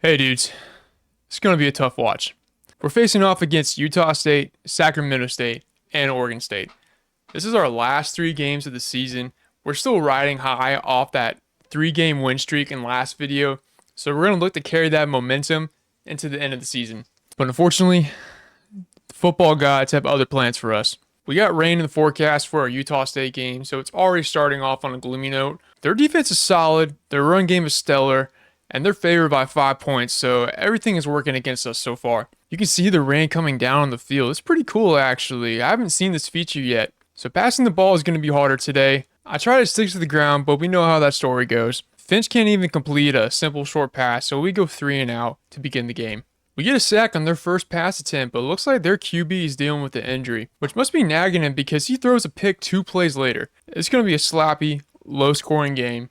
Hey dudes, it's going to be a tough watch. We're facing off against Utah State, Sacramento State, and Oregon State. This is our last three games of the season. We're still riding high off that three-game win streak in last video, so we're going to look to carry that momentum into the end of the season. But unfortunately, the football gods have other plans for us. We got rain in the forecast for our Utah State game, so it's already starting off on a gloomy note. Their defense is solid, their run game is stellar, and they're favored by 5 points, so everything is working against us so far. You can see the rain coming down on the field. It's pretty cool, actually. I haven't seen this feature yet. So passing the ball is going to be harder today. I try to stick to the ground, but we know how that story goes. Finch can't even complete a simple short pass, so we go 3-and-out to begin the game. We get a sack on their first pass attempt, but it looks like their QB is dealing with an injury, which must be nagging him because he throws a pick 2 plays later. It's going to be a sloppy, low-scoring game,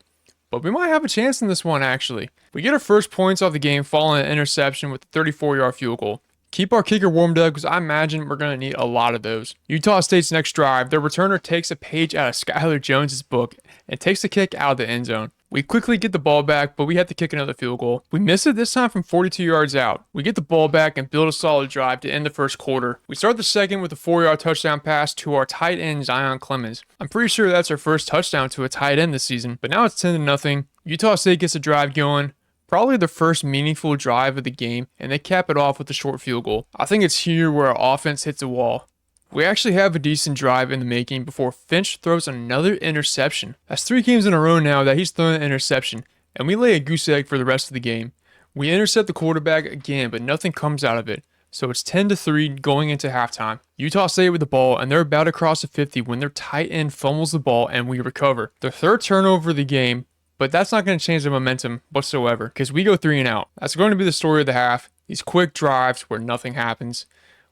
but we might have a chance in this one, actually. We get our first points off the game following an interception with a 34-yard field goal. Keep our kicker warmed up because I imagine we're going to need a lot of those. Utah State's next drive, their returner takes a page out of Skylar Jones' book and takes the kick out of the end zone. We quickly get the ball back, but we have to kick another field goal. We miss it this time from 42 yards out. We get the ball back and build a solid drive to end the first quarter. We start the second with a 4-yard touchdown pass to our tight end Zion Clemens. I'm pretty sure that's our first touchdown to a tight end this season, but now it's 10-0. Utah State gets a drive going. Probably the first meaningful drive of the game, and they cap it off with a short field goal. I think it's here where our offense hits a wall. We actually have a decent drive in the making before Finch throws another interception. That's 3 games in a row now that he's thrown an interception, and we lay a goose egg for the rest of the game. We intercept the quarterback again, but nothing comes out of it. So it's 10-3 going into halftime. Utah State with the ball, and they're about to cross the 50 when their tight end fumbles the ball and we recover. Their third turnover of the game, but that's not going to change the momentum whatsoever because we go 3-and-out. That's going to be the story of the half. These quick drives where nothing happens.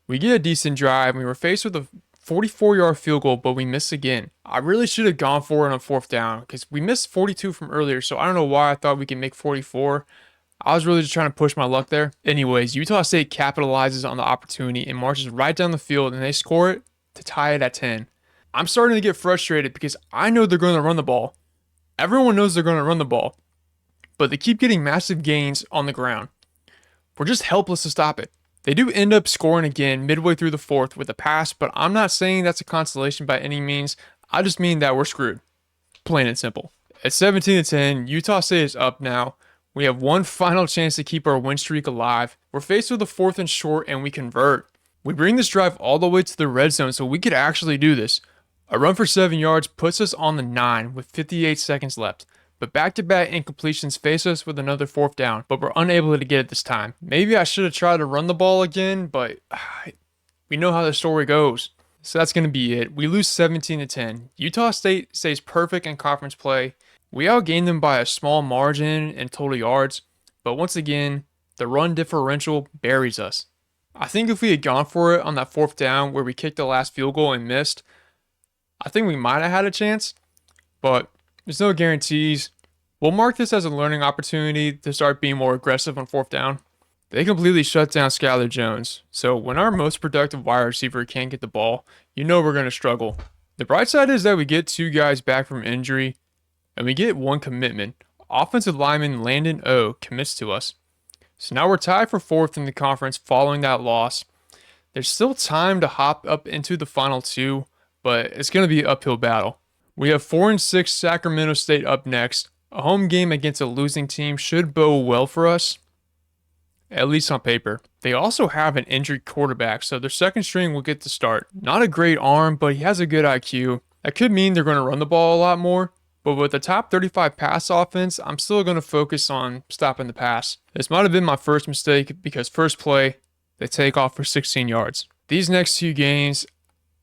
We get a decent drive and we were faced with a 44-yard field goal, but we miss again. I really should have gone for it on 4th down because we missed 42 from earlier, so I don't know why I thought we could make 44. I was really just trying to push my luck there. Anyways, Utah State capitalizes on the opportunity and marches right down the field, and they score it to tie it at 10. I'm starting to get frustrated because I know they're going to run the ball. Everyone knows they're going to run the ball, but they keep getting massive gains on the ground. We're just helpless to stop it. They do end up scoring again midway through the 4th with a pass, but I'm not saying that's a consolation by any means. I just mean that we're screwed. Plain and simple. At 17-10, Utah State is up now. We have one final chance to keep our win streak alive. We're faced with a 4th and short, and we convert. We bring this drive all the way to the red zone so we could actually do this. A run for 7 yards puts us on the 9 with 58 seconds left. But back-to-back incompletions face us with another 4th down, but we're unable to get it this time. Maybe I should have tried to run the ball again, but we know how the story goes. So that's going to be it. We lose 17-10. Utah State stays perfect in conference play. We outgained them by a small margin in total yards, but once again, the run differential buries us. I think if we had gone for it on that 4th down where we kicked the last field goal and missed, I think we might have had a chance, but there's no guarantees. We'll mark this as a learning opportunity to start being more aggressive on 4th down. They completely shut down Skylar Jones, so when our most productive wide receiver can't get the ball, you know we're going to struggle. The bright side is that we get 2 guys back from injury, and we get 1 commitment. Offensive lineman Landon O commits to us. So now we're tied for 4th in the conference following that loss. There's still time to hop up into the final 2, but it's going to be an uphill battle. We have 4-6 Sacramento State up next. A home game against a losing team should bode well for us, at least on paper. They also have an injured quarterback, so their second string will get the start. Not a great arm, but he has a good IQ. That could mean they're going to run the ball a lot more, but with the top 35 pass offense, I'm still going to focus on stopping the pass. This might have been my first mistake because first play, they take off for 16 yards. These next 2 games,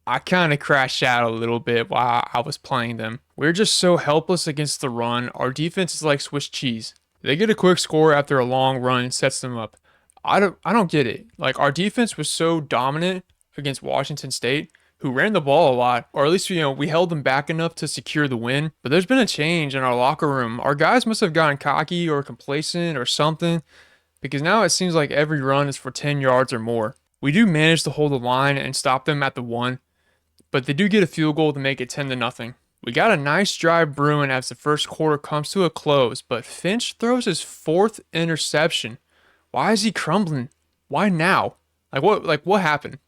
I kind of crashed out a little bit while I was playing them. We're just so helpless against the run. Our defense is like Swiss cheese. They get a quick score after a long run and sets them up. I don't get it. Like, our defense was so dominant against Washington State, who ran the ball a lot, or at least, we held them back enough to secure the win. But there's been a change in our locker room. Our guys must have gotten cocky or complacent or something, because now it seems like every run is for 10 yards or more. We do manage to hold the line and stop them at the 1. But they do get a field goal to make it 10-0. We got a nice drive brewing as the first quarter comes to a close, but Finch throws his 4th interception. Why is he crumbling? Why now? What happened?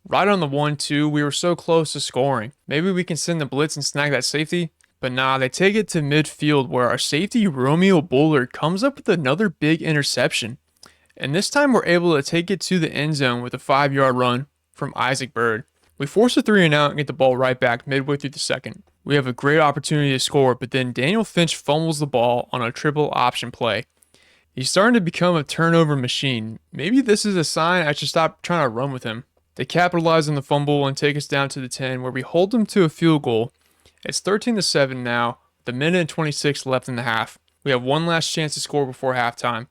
Right on the 1-2, we were so close to scoring. Maybe we can send the blitz and snag that safety? But nah, they take it to midfield where our safety Romeo Bullard comes up with another big interception. And this time we're able to take it to the end zone with a 5-yard run from Isaac Bird. We force a 3 and out and get the ball right back midway through the second. We have a great opportunity to score, but then Daniel Finch fumbles the ball on a triple option play. He's starting to become a turnover machine. Maybe this is a sign I should stop trying to run with him. They capitalize on the fumble and take us down to the 10 where we hold them to a field goal. It's 13-7 now, with a minute and 26 left in the half. We have one last chance to score before halftime.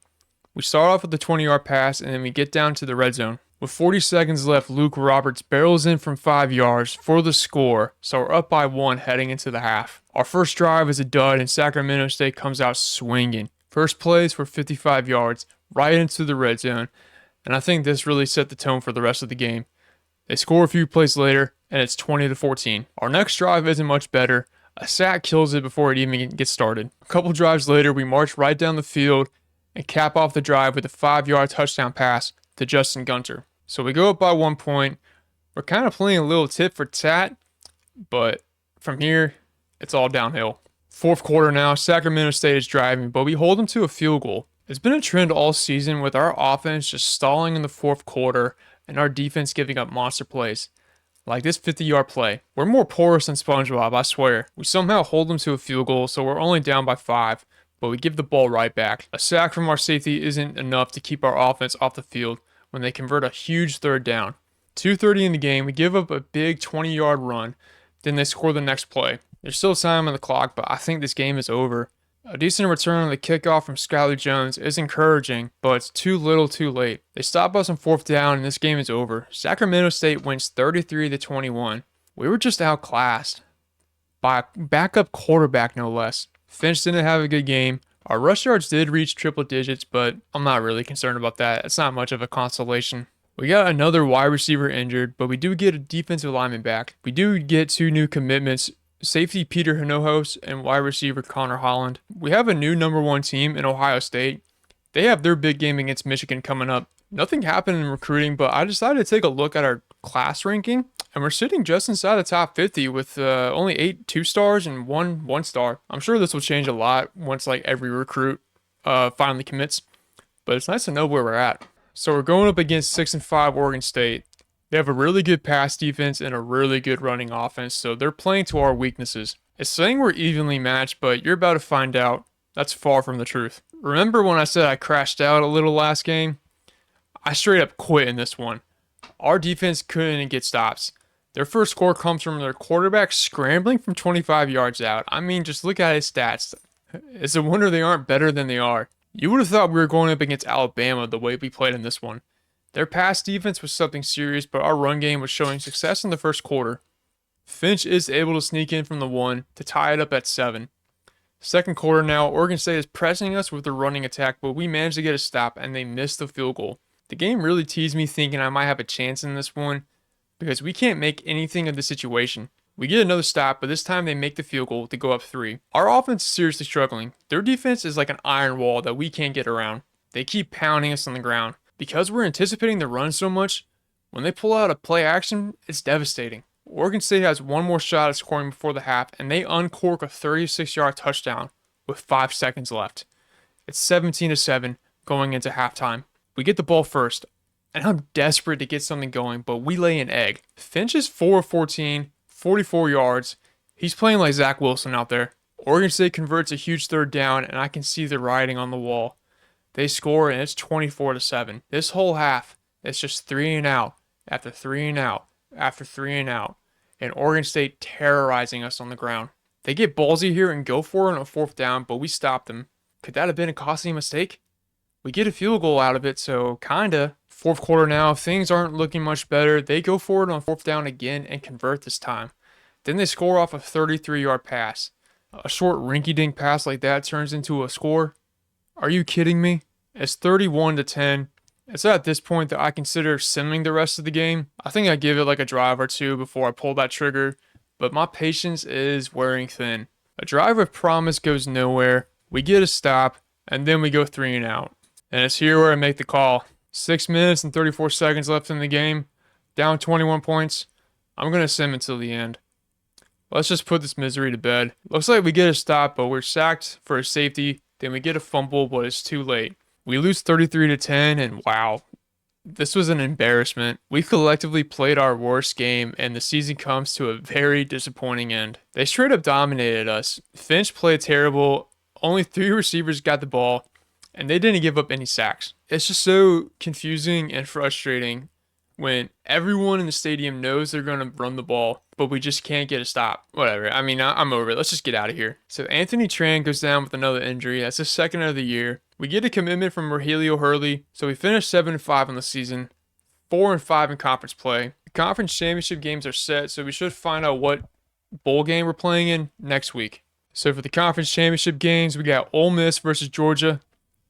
We start off with a 20-yard pass and then we get down to the red zone. With 40 seconds left, Luke Roberts barrels in from 5 yards for the score, so we're up by 1 heading into the half. Our first drive is a dud and Sacramento State comes out swinging. First plays for 55 yards, right into the red zone, and I think this really set the tone for the rest of the game. They score a few plays later, and it's 20-14. Our next drive isn't much better. A sack kills it before it even gets started. A couple drives later, we march right down the field and cap off the drive with a 5-yard touchdown pass to Justin Gunter. So we go up by 1 point. We're kind of playing a little tit for tat, but from here, it's all downhill. Fourth quarter now, Sacramento State is driving, but we hold them to a field goal. It's been a trend all season with our offense just stalling in the fourth quarter and our defense giving up monster plays. Like this 50-yard play. We're more porous than SpongeBob, I swear. We somehow hold them to a field goal, so we're only down by 5, but we give the ball right back. A sack from our safety isn't enough to keep our offense off the field when they convert a huge third down. 2:30 in the game, we give up a big 20-yard run, then they score the next play. There's still time on the clock, but I think this game is over. A decent return on the kickoff from Skylar Jones is encouraging, but it's too little too late. They stop us on fourth down and this game is over. Sacramento State wins 33-21. We were just outclassed by a backup quarterback, no less. Finch didn't have a good game. Our rush yards did reach triple digits, but I'm not really concerned about that. It's not much of a consolation. We got another wide receiver injured, but we do get a defensive lineman back. We do get 2 new commitments, safety Peter Hinojos and wide receiver Connor Holland. We have a new number 1 team in Ohio State. They have their big game against Michigan coming up. Nothing happened in recruiting, but I decided to take a look at our class ranking, and we're sitting just inside the top 50 with only 8 2-stars and 1 1-star. I'm sure this will change a lot once like every recruit finally commits, but it's nice to know where we're at. So we're going up against 6-5 Oregon State. They have a really good pass defense and a really good running offense, so they're playing to our weaknesses. It's saying we're evenly matched, but you're about to find out that's far from the truth. Remember when I said I crashed out a little last game? I straight up quit in this one. Our defense couldn't get stops. Their first score comes from their quarterback scrambling from 25 yards out. I mean, just look at his stats. It's a wonder they aren't better than they are. You would have thought we were going up against Alabama the way we played in this one. Their pass defense was something serious, but our run game was showing success in the first quarter. Finch is able to sneak in from the 1 to tie it up at 7. Second quarter now, Oregon State is pressing us with their running attack, but we managed to get a stop and they missed the field goal. The game really teased me thinking I might have a chance in this one because we can't make anything of the situation. We get another stop, but this time they make the field goal to go up 3. Our offense is seriously struggling. Their defense is like an iron wall that we can't get around. They keep pounding us on the ground. Because we're anticipating the run so much, when they pull out a play action, it's devastating. Oregon State has one more shot at scoring before the half, and they uncork a 36-yard touchdown with 5 seconds left. It's 17-7 going into halftime. We get the ball first, and I'm desperate to get something going, but we lay an egg. Finch is 4 of 14, 44 yards. He's playing like Zach Wilson out there. Oregon State converts a huge third down, and I can see the writing on the wall. They score, and it's 24-7. This whole half, it's just 3 and out, after 3 and out, after 3 and out, and Oregon State terrorizing us on the ground. They get ballsy here and go for it on a fourth down, but we stop them. Could that have been a costly mistake? We get a field goal out of it, so kinda. Fourth quarter now, things aren't looking much better. They go for it on fourth down again and convert this time. Then they score off a 33-yard pass. A short rinky-dink pass like that turns into a score. Are you kidding me? It's 31-10. It's at this point that I consider simming the rest of the game. I think I give it like a drive or 2 before I pull that trigger, but my patience is wearing thin. A drive of promise goes nowhere. We get a stop, and then we go 3 and out. And it's here where I make the call. 6 minutes and 34 seconds left in the game. Down 21 points. I'm going to sim until the end. Let's just put this misery to bed. Looks like we get a stop, but we're sacked for a safety. Then we get a fumble, but it's too late. We lose 33-10, and wow, this was an embarrassment. We collectively played our worst game, and the season comes to a very disappointing end. They straight up dominated us. Finch played terrible. Only 3 receivers got the ball, and they didn't give up any sacks. It's just so confusing and frustrating when everyone in the stadium knows they're going to run the ball, but we just can't get a stop. Whatever. I mean, I'm over it. Let's just get out of here. So Anthony Tran goes down with another injury. That's his second of the year. We get a commitment from Rogelio Hurley. So we finished 7-5 on the season, 4-5 in conference play. The conference championship games are set, so we should find out what bowl game we're playing in next week. So for the conference championship games, we got Ole Miss versus Georgia,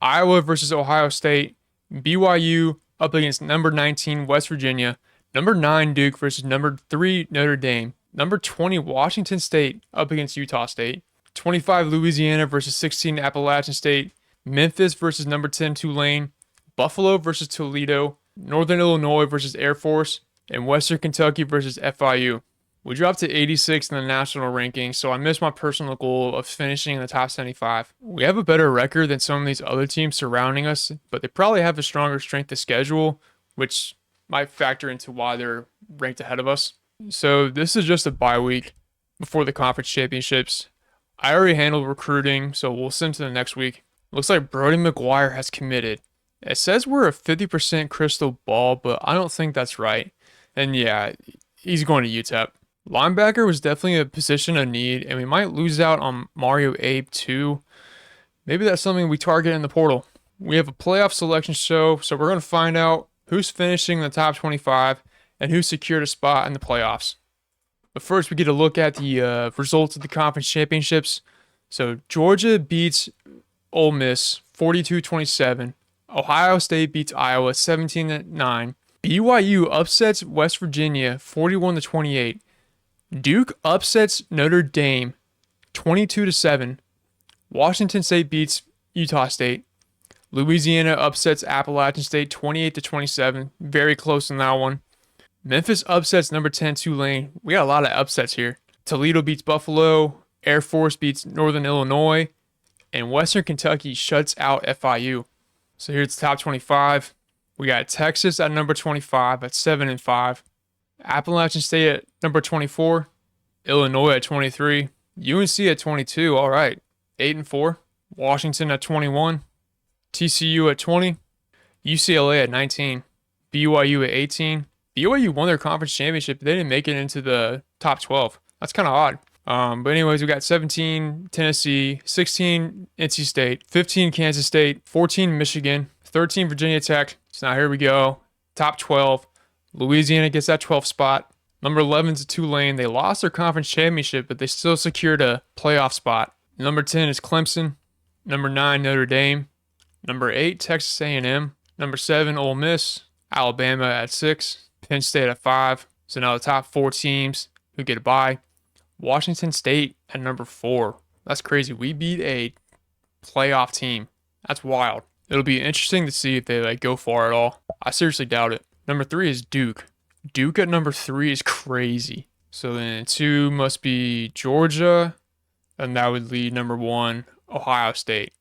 Iowa versus Ohio State, BYU up against number 19 West Virginia, number 9 Duke versus number 3 Notre Dame, number 20 Washington State up against Utah State, 25 Louisiana versus 16 Appalachian State, Memphis versus number 10 Tulane, Buffalo versus Toledo, Northern Illinois versus Air Force, and Western Kentucky versus FIU. We dropped to 86 in the national ranking, so I missed my personal goal of finishing in the top 75. We have a better record than some of these other teams surrounding us, but they probably have a stronger strength of schedule, which might factor into why they're ranked ahead of us. So this is just a bye week before the conference championships. I already handled recruiting, so we'll send to the next week. Looks like Brody McGuire has committed. It says we're a 50% crystal ball, but I don't think that's right. And yeah, he's going to UTEP. Linebacker was definitely a position of need, and we might lose out on Mario Abe too. Maybe that's something we target in the portal. We have a playoff selection show, so we're going to find out who's finishing in the top 25 and who secured a spot in the playoffs. But first, we get a look at the results of the conference championships. So Georgia beats Ole Miss 42-27. Ohio State beats Iowa 17-9. BYU upsets West Virginia 41-28. Duke upsets Notre Dame 22-7. Washington State beats Utah State. Louisiana upsets Appalachian State 28-27. Very close in that one. Memphis upsets number 10 Tulane. We got a lot of upsets here. Toledo beats Buffalo. Air Force beats Northern Illinois. And Western Kentucky shuts out FIU. So here's the top 25. We got Texas at number 25 at 7-5. Appalachian State at number 24. Illinois at 23. UNC at 22. All right. 8-4. Washington at 21. TCU at 20. UCLA at 19. BYU at 18. BYU won their conference championship. They didn't make it into the top 12. That's kind of odd. But anyways, we got 17 Tennessee, 16 NC State, 15 Kansas State, 14 Michigan, 13 Virginia Tech. So now here we go. Top 12. Louisiana gets that 12th spot. Number 11 is Tulane. They lost their conference championship, but they still secured a playoff spot. Number 10 is Clemson. Number 9, Notre Dame. Number 8, Texas A&M. Number 7, Ole Miss. Alabama at 6. Penn State at 5. So now the top 4 teams who get a bye. Washington State at number 4. That's crazy. We beat a playoff team. That's wild. It'll be interesting to see if they go far at all. I seriously doubt it. Number 3 is Duke. Duke at number 3 is crazy. So then 2 must be Georgia, and that would lead number 1, Ohio State,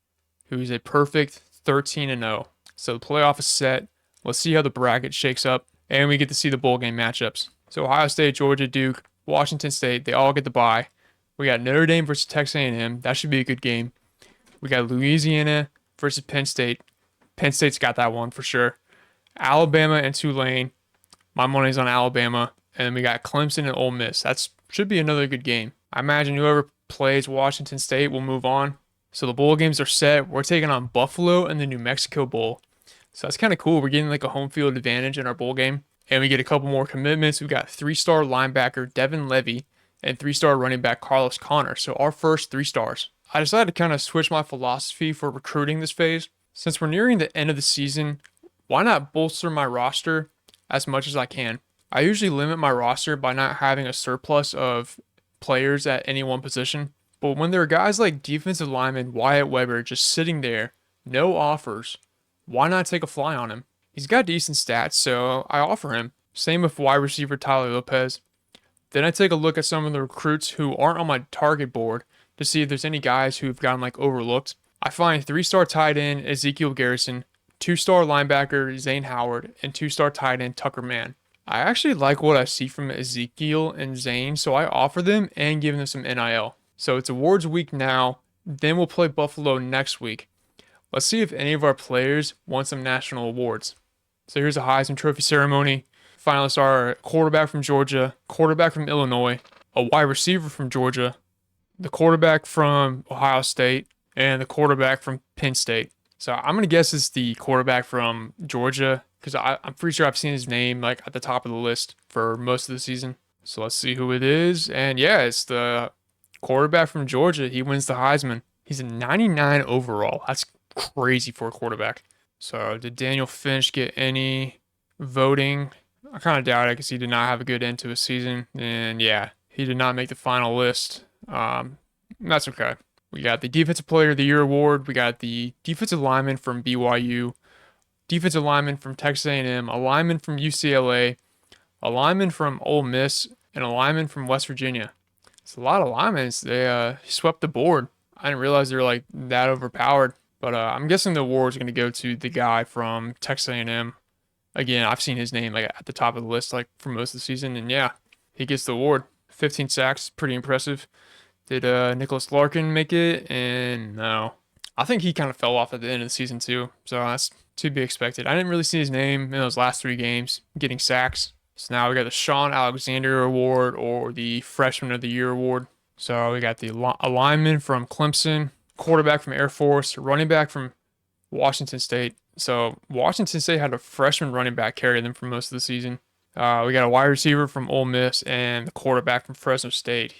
who's a perfect 13-0. So the playoff is set. Let's see how the bracket shakes up, and we get to see the bowl game matchups. So Ohio State, Georgia, Duke, Washington State, they all get the bye. We got Notre Dame versus Texas A&M. That should be a good game. We got Louisiana versus Penn State. Penn State's got that one for sure. Alabama and Tulane. My money's on Alabama. And then we got Clemson and Ole Miss. That should be another good game. I imagine whoever plays Washington State will move on. So the bowl games are set. We're taking on Buffalo and the New Mexico Bowl. So that's kind of cool. We're getting a home field advantage in our bowl game. And we get a couple more commitments. We got 3-star linebacker Devin Levy and 3-star running back Carlos Connor. So our first 3 stars. I decided to kind of switch my philosophy for recruiting this phase. Since we're nearing the end of the season, why not bolster my roster as much as I can? I usually limit my roster by not having a surplus of players at any one position. But when there are guys like defensive lineman Wyatt Weber just sitting there, no offers, Why not take a fly on him? He's got decent stats, so I offer him. Same with wide receiver Tyler Lopez. Then I take a look at some of the recruits who aren't on my target board to see if there's any guys who've gotten like overlooked. I find 3-star tight end Ezekiel Garrison, 2-star linebacker Zane Howard, and 2-star tight end Tucker Mann. I actually like what I see from Ezekiel and Zane, so I offer them and give them some NIL. So it's awards week now, then we'll play Buffalo next week. Let's see if any of our players won some national awards. So here's a Heisman Trophy ceremony. Finalists are a quarterback from Georgia, quarterback from Illinois, a wide receiver from Georgia, the quarterback from Ohio State, and the quarterback from Penn State. So I'm going to guess it's the quarterback from Georgia because I'm pretty sure I've seen his name like at the top of the list for most of the season. So let's see who it is. And yeah, it's the quarterback from Georgia. He wins the Heisman. He's a 99 overall. That's crazy for a quarterback. So did Daniel Finch get any voting? I kind of doubt it because he did not have a good end to his season. And yeah, he did not make the final list. That's okay. We got the Defensive Player of the Year award. We got the defensive lineman from BYU, defensive lineman from Texas A&M, a lineman from UCLA, a lineman from Ole Miss, and a lineman from West Virginia. It's a lot of linemen. They swept the board. I didn't realize they were like that overpowered. But I'm guessing the award is going to go to the guy from Texas A&M. Again, I've seen his name like at the top of the list like for most of the season, and yeah, he gets the award. 15 sacks, pretty impressive. Did Nicholas Larkin make it? And no. I think he kind of fell off at the end of the season too, so that's to be expected. I didn't really see his name in those last 3 games getting sacks. So now we got the Sean Alexander Award or the Freshman of the Year Award. So we got the lineman from Clemson, quarterback from Air Force, running back from Washington State. So Washington State had a freshman running back carry them for most of the season. We got a wide receiver from Ole Miss and the quarterback from Fresno State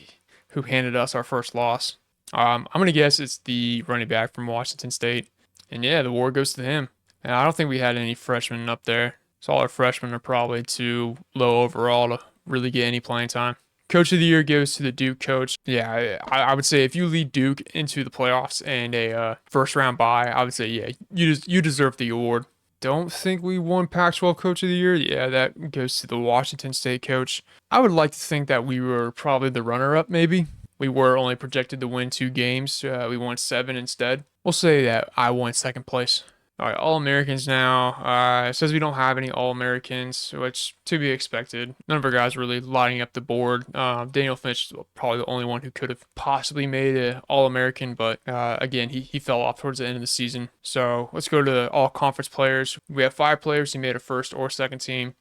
who handed us our first loss. I'm going to guess it's the running back from Washington State. And yeah, the award goes to him. And I don't think we had any freshmen up there. So all our freshmen are probably too low overall to really get any playing time. Coach of the Year goes to the Duke coach. Yeah, I would say if you lead Duke into the playoffs and a first round bye, I would say, yeah, you deserve the award. Don't think we won Pac-12 Coach of the Year. Yeah, that goes to the Washington State coach. I would like to think that we were probably the runner-up, maybe. We were only projected to win 2 games. We won 7 instead. We'll say that I won second place. All right, All-Americans now. It says we don't have any All-Americans, which to be expected. None of our guys really lining up the board. Daniel Finch is probably the only one who could have possibly made an All-American, but again, he fell off towards the end of the season. So let's go to the All-Conference players. We have 5 players who made a first or second team.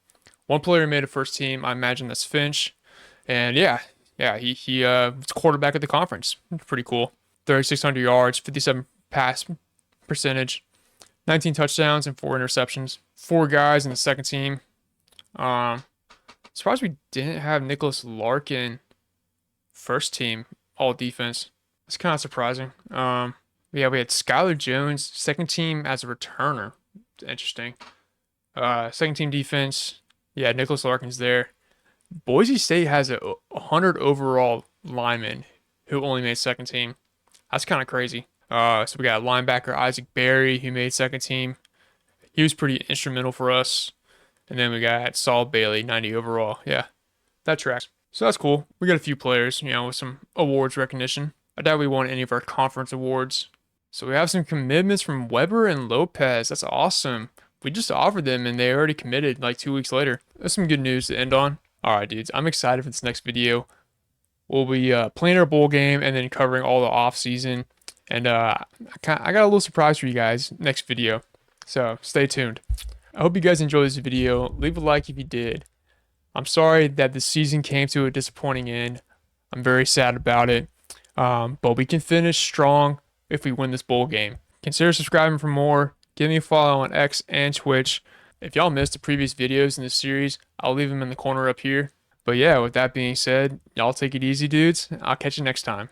1 player made a first team. I imagine that's Finch. And yeah, he was quarterback of the conference. Pretty cool. 3,600 yards, 57 pass percentage. 19 touchdowns and 4 interceptions. 4 guys in the second team. Surprised we didn't have Nicholas Larkin first team all defense. That's kind of surprising. Yeah, we had Skylar Jones second team as a returner. Interesting. Second team defense. Yeah, Nicholas Larkin's there. Boise State has a 100 overall lineman who only made second team. That's kind of crazy. So we got linebacker Isaac Berry, who made second team. He was pretty instrumental for us. And then we got Saul Bailey, 90 overall. Yeah, that tracks. So that's cool. We got a few players, with some awards recognition. I doubt we won any of our conference awards. So we have some commitments from Weber and Lopez. That's awesome. We just offered them and they already committed like 2 weeks later. That's some good news to end on. All right, dudes. I'm excited for this next video. We'll be playing our bowl game and then covering all the off season. And I got a little surprise for you guys next video. So stay tuned. I hope you guys enjoyed this video. Leave a like if you did. I'm sorry that the season came to a disappointing end. I'm very sad about it. But we can finish strong if we win this bowl game. Consider subscribing for more. Give me a follow on X and Twitch. If y'all missed the previous videos in this series, I'll leave them in the corner up here. But yeah, with that being said, y'all take it easy, dudes. I'll catch you next time.